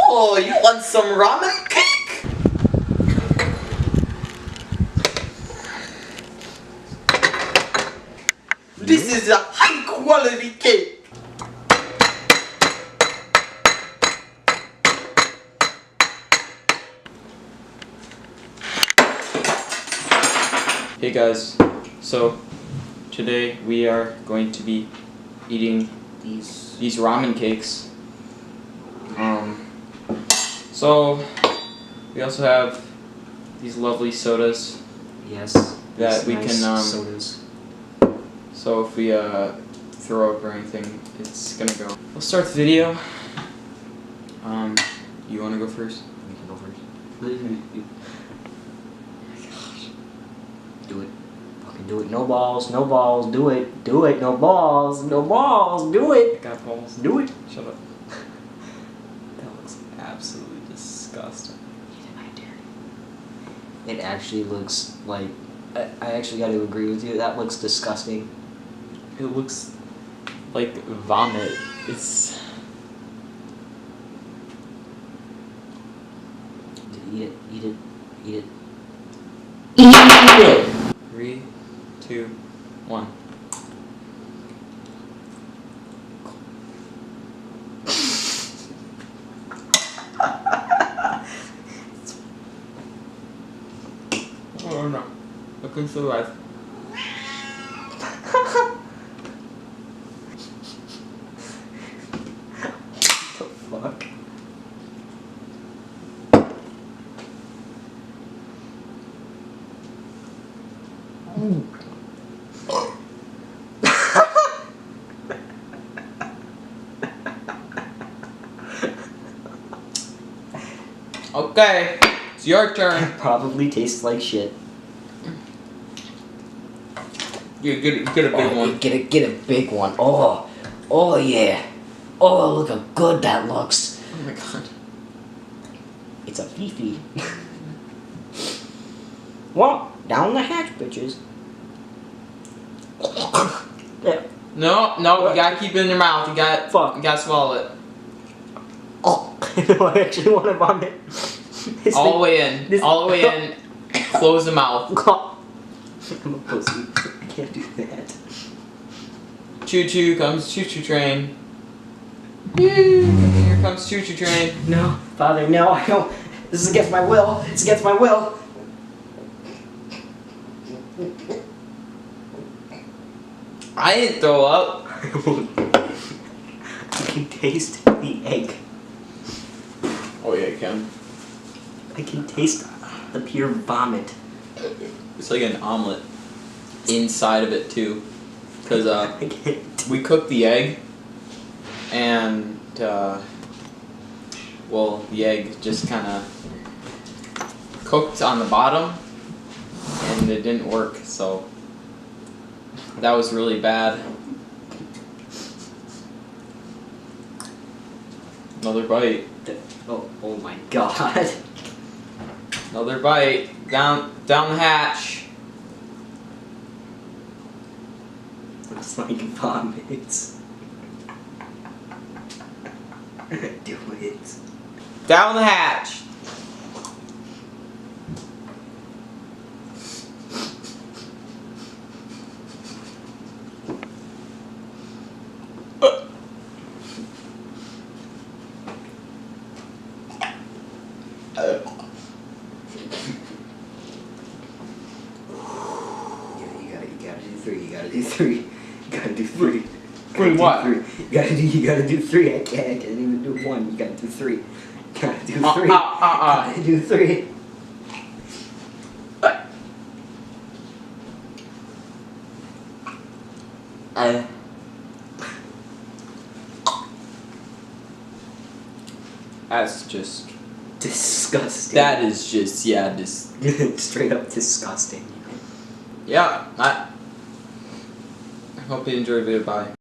Oh, you want some ramen cake? This is a high quality cake. Hey guys, so today we are going to be eating these ramen cakes. So we also have these lovely sodas. Yes. That we nice can sodas. So if we throw up or anything, it's gonna go. We'll start the video. You wanna go first? You can go first. Do it. Fucking do it. No balls. No balls. Do it. Do it. No balls. No balls. Do I it. got balls. Do it. Shut up. That looks absolutely disgusting. It actually looks like. I actually got to agree with you. That looks disgusting. It looks like vomit. It's. Eat it. Eat it. Eat it. Eat it! 3, 2, 1. Oh no. I can survive. Fuck. Okay, it's your turn. Probably tastes like shit. You get a big one. Get a big one. Oh yeah. Oh, look how good that looks. Oh my god. It's a Fifi. Well, down the hatch, bitches. Yeah. No, you gotta keep it in your mouth. You gotta swallow it. Oh, no, I actually want to vomit. All the way in. All the way in. Close the mouth. I'm a pussy. I can't do that. Choo choo comes choo choo train. Here comes choo choo train. No, Father, no, I don't. This is against my will. It's against my will. I didn't throw up. I can taste the egg. Oh yeah, you can. I can taste the pure vomit. It's like an omelet inside of it too, because I can't. we cooked the egg, and well, the egg just kind of cooked on the bottom, and it didn't work. So that was really bad. Another bite. Oh my god. Another bite. Down the hatch. It's like vomit. Do it. Down the hatch. You gotta do three. You gotta do three. Three what? You gotta do 3. I can't even do 1. You gotta do 3. You gotta do 3. Gotta do 3. That's just disgusting. That is just Straight up disgusting. Yeah, I hope you enjoyed it. Bye.